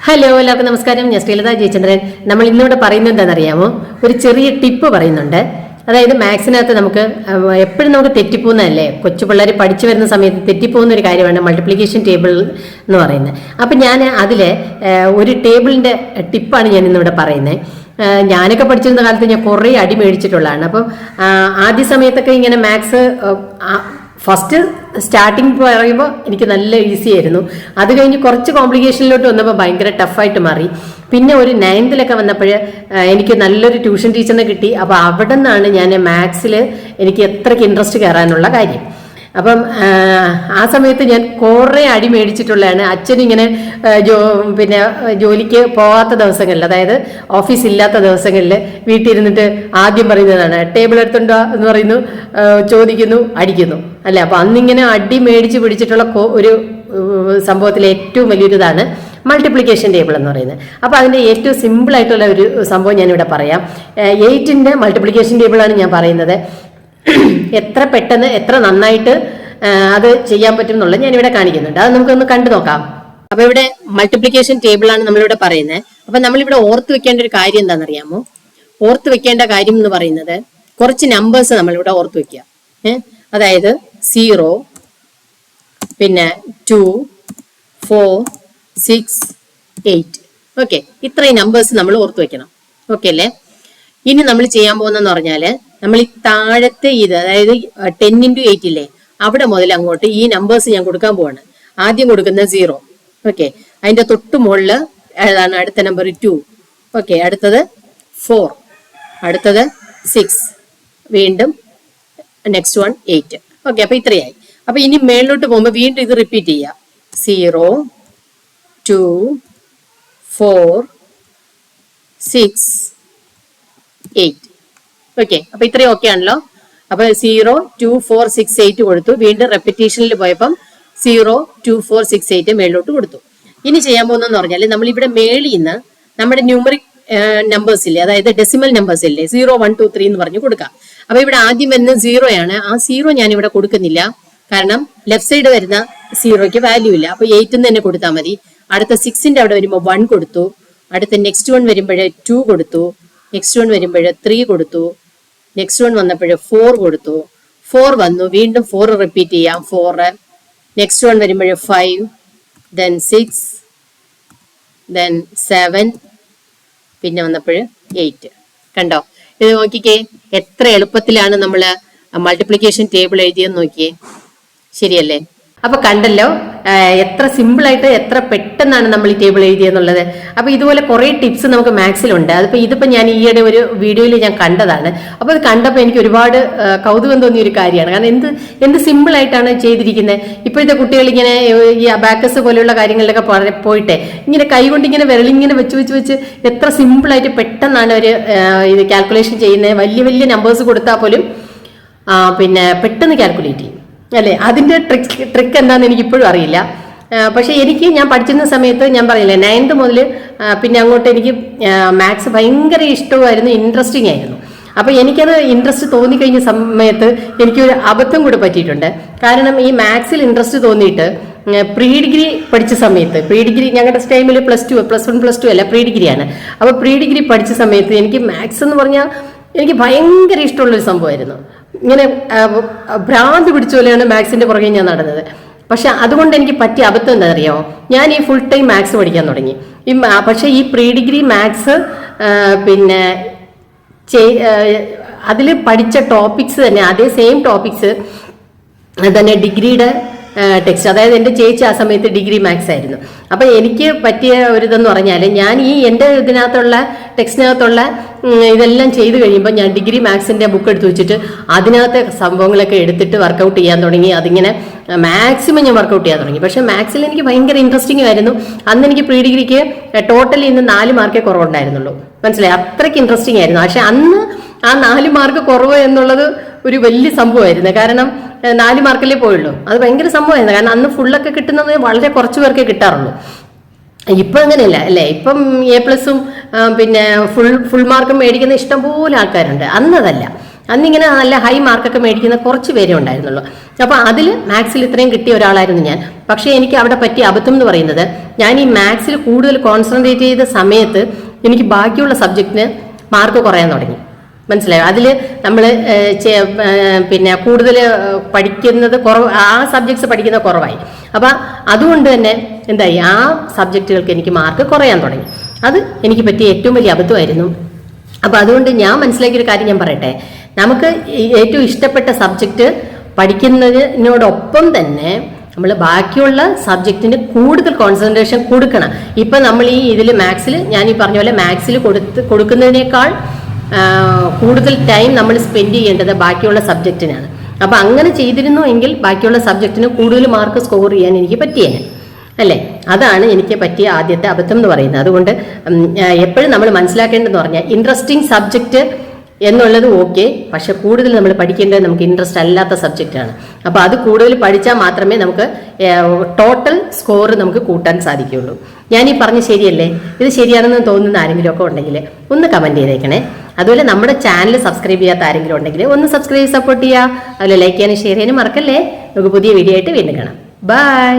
Hello, എല്ലാവർക്കും നമസ്കാരം. ഞാൻ ശ്രീലത ജയചന്ദ്രൻ. നമ്മൾ ഇന്നിവിടെ പറയുന്നത് എന്താണെന്നറിയാമോ? ഒരു ചെറിയ ടിപ്പ് പറയുന്നുണ്ട്. അതായത് മാത്സിനകത്ത് നമുക്ക് എപ്പോഴും നമുക്ക് തെറ്റിപ്പോകുന്നതല്ലേ, കൊച്ചു പിള്ളേർ പഠിച്ചു വരുന്ന സമയത്ത് തെറ്റിപ്പോകുന്ന ഒരു കാര്യമാണ് മൾട്ടിപ്ലിക്കേഷൻ ടേബിൾ എന്ന് പറയുന്നത്. അപ്പം ഞാൻ അതിൽ ഒരു ടേബിളിൻ്റെ ടിപ്പാണ് ഞാൻ ഇന്നിവിടെ പറയുന്നത്. ഞാനൊക്കെ പഠിച്ചിരുന്ന കാലത്ത് ഞാൻ കുറേ അടി മേടിച്ചിട്ടുള്ളതാണ്. അപ്പം ആദ്യ സമയത്തൊക്കെ ഇങ്ങനെ മാത്സ് ഫസ്റ്റ് സ്റ്റാർട്ടിങ് പറയുമ്പോൾ എനിക്ക് നല്ല ഈസി ആയിരുന്നു. അത് കഴിഞ്ഞ് കുറച്ച് കോംപ്ലിക്കേഷനിലോട്ട് വന്നപ്പോൾ ഭയങ്കര ടഫായിട്ട് മാറി. പിന്നെ ഒരു 9th വന്നപ്പോൾ എനിക്ക് നല്ലൊരു ട്യൂഷൻ ടീച്ചറിനെ കിട്ടി. അപ്പോൾ അവിടെ നിന്നാണ് ഞാൻ മാത്സിൽ എനിക്ക് എത്രയ്ക്ക് ഇൻട്രസ്റ്റ് കയറാനുള്ള കാര്യം. അപ്പം ആ സമയത്ത് ഞാൻ കുറേ അടി മേടിച്ചിട്ടുള്ളതാണ്. അച്ഛനിങ്ങനെ പിന്നെ ജോലിക്ക് പോകാത്ത ദിവസങ്ങളിൽ, അതായത് ഓഫീസ് ഇല്ലാത്ത ദിവസങ്ങളിൽ വീട്ടിൽ ഇരുന്നിട്ട് ആദ്യം പറയുന്നതാണ് ടേബിൾ എടുത്തുണ്ടോ എന്ന് പറയുന്നു, ചോദിക്കുന്നു, അടിക്കുന്നു അല്ലേ. അപ്പം അന്നിങ്ങനെ അടി മേടിച്ച് പിടിച്ചിട്ടുള്ള ഒരു സംഭവത്തിലെ ഏറ്റവും വലിയൊരിതാണ് മൾട്ടിപ്ലിക്കേഷൻ ടേബിൾ എന്ന് പറയുന്നത്. അപ്പോൾ അതിൻ്റെ ഏറ്റവും സിമ്പിളായിട്ടുള്ള ഒരു സംഭവം ഞാനിവിടെ പറയാം. 8ന്റെ മൾട്ടിപ്ലിക്കേഷൻ ടേബിളാണ് ഞാൻ പറയുന്നത്. എത്ര പെട്ടെന്ന് എത്ര നന്നായിട്ട് അത് ചെയ്യാൻ പറ്റും എന്നുള്ളത് ഞാനിവിടെ കാണിക്കുന്നുണ്ട്. അത് നമുക്കൊന്ന് കണ്ടു നോക്കാം. അപ്പൊ ഇവിടെ മൾട്ടിപ്ലിക്കേഷൻ ടേബിൾ ആണ് നമ്മളിവിടെ പറയുന്നത്. അപ്പൊ നമ്മളിവിടെ ഓർത്ത് വെക്കേണ്ട ഒരു കാര്യം എന്താണെന്നറിയാമോ? ഓർത്ത് വെക്കേണ്ട കാര്യം എന്ന് പറയുന്നത് കുറച്ച് നമ്പേഴ്സ് നമ്മളിവിടെ ഓർത്ത് വെക്കുക. അതായത് 0, പിന്നെ 2, 4, 6, 8. ഓക്കെ, ഇത്രയും നമ്പേഴ്സ് നമ്മൾ ഓർത്ത് വെക്കണം. ഓക്കെ അല്ലേ? ഇനി നമ്മൾ ചെയ്യാൻ പോകുന്നതെന്ന് പറഞ്ഞാല് നമ്മൾ ഈ താഴത്തെ അതായത് 10 into 8 ഇല്ലേ, അവിടെ മുതൽ അങ്ങോട്ട് ഈ നമ്പേഴ്സ് ഞാൻ കൊടുക്കാൻ പോവാണ്. ആദ്യം കൊടുക്കുന്നത് 0. ഓക്കെ, അതിന്റെ തൊട്ട് മുകളില് ഏതാണ് അടുത്ത നമ്പർ 2. ഓക്കെ, അടുത്തത് 4, അടുത്തത് 6, വീണ്ടും നെക്സ്റ്റ് 1 8. ഓക്കെ, അപ്പൊ ഇത്രയായി. അപ്പൊ ഇനി മേളിലോട്ട് പോകുമ്പോൾ വീണ്ടും ഇത് റിപ്പീറ്റ് ചെയ്യാം. 0, 2, 4, 6, 8. ഓക്കെ, അപ്പൊ ഇത്രയും ഓക്കെ ആണല്ലോ. അപ്പൊ 0, 2, 4, 6, 8 കൊടുത്തു. വീണ്ടും റെപ്പിറ്റേഷനിൽ പോയപ്പം 0, 2, 4, 6, 8 മേളിലോട്ട് കൊടുത്തു. ഇനി ചെയ്യാൻ പോകുന്നതെന്ന് പറഞ്ഞാൽ നമ്മൾ ഇവിടെ മേളിൽ നിന്ന് നമ്മുടെ ന്യൂമറിക് നമ്പേഴ്സ് ഇല്ലേ, അതായത് ഡെസിമൽ നമ്പേഴ്സ് ഇല്ലേ, 0, 1, 2, 3 എന്ന് പറഞ്ഞു കൊടുക്കാം. അപ്പൊ ഇവിടെ ആദ്യം വരുന്നത് 0 ആണ്. ആ 0 ഞാൻ ഇവിടെ കൊടുക്കുന്നില്ല, കാരണം ലെഫ്റ്റ് സൈഡ് വരുന്ന 0ക്ക് വാല്യൂ ഇല്ല. അപ്പൊ 8 തന്നെ കൊടുത്താൽ മതി. അടുത്ത 6ന്റെ അവിടെ വരുമ്പോൾ 1 കൊടുത്തു. അടുത്ത നെക്സ്റ്റ് 1 വരുമ്പോഴേ 2 കൊടുത്തു. നെക്സ്റ്റ് 1 വരുമ്പോഴേ 3 കൊടുത്തു. നെക്സ്റ്റ് 1 വന്നപ്പോഴേ 4 കൊടുത്തു. 4 വന്നു, വീണ്ടും 4 റിപ്പീറ്റ് ചെയ്യാം. 4. നെക്സ്റ്റ് 1 വരുമ്പോഴേ 5, then 6, then 7, പിന്നെ വന്നപ്പോഴേ 8. കണ്ടോ? ഇത് നോക്കിക്കേ, എത്ര എളുപ്പത്തിലാണ് നമ്മൾ മൾട്ടിപ്ലിക്കേഷൻ ടേബിൾ എഴുതിയെന്ന് നോക്കിയേ. ശരിയല്ലേ? അപ്പൊ കണ്ടല്ലോ എത്ര സിമ്പിളായിട്ട് എത്ര പെട്ടെന്നാണ് നമ്മൾ ഈ ടേബിൾ എഴുതിയെന്നുള്ളത്. അപ്പൊ ഇതുപോലെ കുറെ ടിപ്സ് നമുക്ക് മാത്സിലുണ്ട്. ഇതിപ്പോ ഞാൻ ഈയിടെ ഒരു വീഡിയോയിൽ ഞാൻ കണ്ടതാണ്. അപ്പൊ അത് കണ്ടപ്പോൾ എനിക്ക് ഒരുപാട് കൗതുകം തോന്നിയ ഒരു കാര്യമാണ്. കാരണം എന്ത് സിമ്പിൾ ആയിട്ടാണ് ചെയ്തിരിക്കുന്നത്. ഇപ്പോഴത്തെ കുട്ടികൾ ഇങ്ങനെ ഈ അബാക്കസ് പോലെയുള്ള കാര്യങ്ങളിലൊക്കെ പോയിട്ട് ഇങ്ങനെ കൈകൊണ്ട് ഇങ്ങനെ വിരലിങ്ങനെ വെച്ച് എത്ര സിമ്പിളായിട്ട് പെട്ടെന്നാണ് അവർ ഇത് കാൽക്കുലേഷൻ ചെയ്യുന്നത്. വലിയ വലിയ നമ്പേഴ്സ് കൊടുത്താൽ പോലും പിന്നെ പെട്ടെന്ന് കാൽക്കുലേറ്റ് ചെയ്യും അല്ലെ. അതിന്റെ ട്രിക്ക് എന്താണെന്ന് എനിക്ക് ഇപ്പോഴും അറിയില്ല. പക്ഷെ ഞാൻ പഠിച്ചിരുന്ന സമയത്ത് ഞാൻ പറയില്ലേ, 9th മുതൽ പിന്നെ അങ്ങോട്ട് എനിക്ക് മാത്സ് ഭയങ്കര ഇഷ്ടമായിരുന്നു, ഇൻട്രസ്റ്റിംഗ് ആയിരുന്നു. അപ്പൊ എനിക്കത് ഇൻട്രസ്റ്റ് തോന്നിക്കഴിഞ്ഞ സമയത്ത് എനിക്കൊരു അബദ്ധം കൂടെ പറ്റിയിട്ടുണ്ട്. കാരണം ഈ മാത്സിൽ ഇൻട്രസ്റ്റ് തോന്നിയിട്ട് പ്രീ ഡിഗ്രി പഠിച്ച സമയത്ത്, പ്രീ ഡിഗ്രി ഞങ്ങളുടെ ടൈമിൽ +1 +2 അല്ല, പ്രീ ഡിഗ്രിയാണ്. അപ്പൊ പ്രീ ഡിഗ്രി പഠിച്ച സമയത്ത് എനിക്ക് മാത്സ് എന്ന് പറഞ്ഞാൽ എനിക്ക് ഭയങ്കര ഇഷ്ടമുള്ളൊരു സംഭവമായിരുന്നു. ഇങ്ങനെ ഭ്രാന്ത് പിടിച്ച പോലെയാണ് മാത്സിന്റെ പുറകെ ഞാൻ നടന്നത്. പക്ഷെ അതുകൊണ്ട് എനിക്ക് പറ്റിയ അബദ്ധം എന്താ അറിയാമോ? ഞാൻ ഈ ഫുൾ ടൈം മാത്സ് പഠിക്കാൻ തുടങ്ങി. പക്ഷെ ഈ പ്രീ ഡിഗ്രി മാത്സ് പിന്നെ അതിൽ പഠിച്ച ടോപ്പിക്സ് തന്നെ, അതേ സെയിം ടോപ്പിക്സ് തന്നെ ഡിഗ്രിയുടെ ടെക്സ്റ്റ്. അതായത് എൻ്റെ ചേച്ചി ആ സമയത്ത് ഡിഗ്രി മാത്സ് ആയിരുന്നു. അപ്പൊ എനിക്ക് പറ്റിയ ഒരിതെന്ന് പറഞ്ഞാൽ ഞാൻ ഈ എൻ്റെ ഇതിനകത്തുള്ള ടെക്സ്റ്റിനകത്തുള്ള ഇതെല്ലാം ചെയ്ത് കഴിയുമ്പോൾ ഞാൻ ഡിഗ്രി മാത്സിന്റെ ബുക്ക് എടുത്ത് വെച്ചിട്ട് അതിനകത്തെ സംഭവങ്ങളൊക്കെ എടുത്തിട്ട് വർക്കൗട്ട് ചെയ്യാൻ തുടങ്ങി. അതിങ്ങനെ മാക്സിമം ഞാൻ വർക്കൗട്ട് ചെയ്യാൻ തുടങ്ങി. പക്ഷെ മാത്സിൽ എനിക്ക് ഭയങ്കര ഇൻട്രസ്റ്റിംഗ് ആയിരുന്നു. അന്ന് എനിക്ക് പ്രീ ഡിഗ്രിക്ക് ടോട്ടലി ഇന്ന് 4 മാർക്കേ കുറവുണ്ടായിരുന്നുള്ളൂ. മനസ്സിലായി? അത്രയ്ക്ക് ഇൻട്രസ്റ്റിംഗ് ആയിരുന്നു. പക്ഷെ അന്ന് ആ 4 മാർക്ക് കുറവ് എന്നുള്ളത് ഒരു വലിയ സംഭവമായിരുന്നു. കാരണം 4 മാർക്കല്ലേ പോയുള്ളൂ. അത് ഭയങ്കര സംഭവമായിരുന്നു. കാരണം അന്ന് ഫുള്ളൊക്കെ കിട്ടുന്നത് വളരെ കുറച്ച് പേർക്കേ കിട്ടാറുള്ളൂ. ഇപ്പം അങ്ങനെയല്ല അല്ലേ? ഇപ്പം A+ പിന്നെ ഫുൾ മാർക്കും മേടിക്കുന്ന ഇഷ്ടംപോലെ ആൾക്കാരുണ്ട്. അന്നതല്ല. അന്നിങ്ങനെ നല്ല ഹൈ മാർക്കൊക്കെ മേടിക്കുന്ന കുറച്ച് പേരേ ഉണ്ടായിരുന്നുള്ളൂ. അപ്പോൾ അതിൽ മാത്സിൽ ഇത്രയും കിട്ടിയ ഒരാളായിരുന്നു ഞാൻ. പക്ഷേ എനിക്ക് അവിടെ പറ്റിയ അബദ്ധം എന്ന് പറയുന്നത്, ഞാൻ ഈ മാത്സിൽ കൂടുതൽ കോൺസെൻട്രേറ്റ് ചെയ്ത സമയത്ത് എനിക്ക് ബാക്കിയുള്ള സബ്ജക്റ്റിന് മാർക്ക് കുറയാൻ തുടങ്ങി. മനസ്സിലായോ? അതിൽ നമ്മൾ പിന്നെ കൂടുതൽ പഠിക്കുന്നത് ആ സബ്ജക്ട്സ് പഠിക്കുന്നത് കുറവായി. അപ്പം അതുകൊണ്ട് തന്നെ എന്തായി, ആ സബ്ജക്റ്റുകൾക്ക് എനിക്ക് മാർക്ക് കുറയാൻ തുടങ്ങി. അത് എനിക്ക് പറ്റിയ ഏറ്റവും വലിയ അബദ്ധമായിരുന്നു. അപ്പം അതുകൊണ്ട് ഞാൻ മനസ്സിലാക്കിയൊരു കാര്യം ഞാൻ പറയട്ടെ, നമുക്ക് ഏറ്റവും ഇഷ്ടപ്പെട്ട സബ്ജക്റ്റ് പഠിക്കുന്നതിനോടൊപ്പം തന്നെ നമ്മൾ ബാക്കിയുള്ള സബ്ജക്റ്റിന് കൂടുതൽ കോൺസെൻട്രേഷൻ കൊടുക്കണം. ഇപ്പം നമ്മൾ ഈ ഇതിൽ മാത്സിൽ, ഞാൻ ഈ പറഞ്ഞ പോലെ മാത്സിൽ കൊടുക്കുന്നതിനേക്കാൾ കൂടുതൽ ടൈം നമ്മൾ സ്പെൻഡ് ചെയ്യേണ്ടത് ബാക്കിയുള്ള സബ്ജക്റ്റിനാണ്. അപ്പം അങ്ങനെ ചെയ്തിരുന്നു എങ്കിൽ ബാക്കിയുള്ള സബ്ജക്റ്റിന് കൂടുതൽ മാർക്ക് സ്കോർ ചെയ്യാൻ എനിക്ക് പറ്റിയേനെ, അല്ലേ? അതാണ് എനിക്ക് പറ്റിയ ആദ്യത്തെ അബദ്ധം എന്ന് പറയുന്നത്. അതുകൊണ്ട് എപ്പോഴും നമ്മൾ മനസ്സിലാക്കേണ്ടതെന്ന് പറഞ്ഞാൽ, ഇൻട്രസ്റ്റിംഗ് സബ്ജക്റ്റ് എന്നുള്ളത് ഓക്കെ, പക്ഷെ കൂടുതൽ നമ്മൾ പഠിക്കേണ്ടത് നമുക്ക് ഇൻട്രസ്റ്റ് അല്ലാത്ത സബ്ജക്റ്റാണ്. അപ്പോൾ അത് കൂടുതൽ പഠിച്ചാൽ മാത്രമേ നമുക്ക് ടോട്ടൽ സ്കോർ നമുക്ക് കൂട്ടാൻ സാധിക്കുകയുള്ളൂ. ഞാനീ പറഞ്ഞ് ശരിയല്ലേ? ഇത് ശരിയാണെന്ന് തോന്നുന്ന ആരെങ്കിലും ഒക്കെ ഉണ്ടെങ്കിൽ ഒന്ന് കമൻറ്റ് ചെയ്തേക്കണേ. അതുപോലെ നമ്മുടെ ചാനൽ സബ്സ്ക്രൈബ് ചെയ്യാത്ത ആരെങ്കിലും ഉണ്ടെങ്കിൽ ഒന്ന് സബ്സ്ക്രൈബ് സപ്പോർട്ട് ചെയ്യുക. അതുപോലെ ലൈക്ക് ചെയ്യാനും ഷെയർ ചെയ്യാനും മറക്കല്ലേ. നമുക്ക് പുതിയ വീഡിയോ ആയിട്ട് വീണ്ടും കാണാം. ബൈ.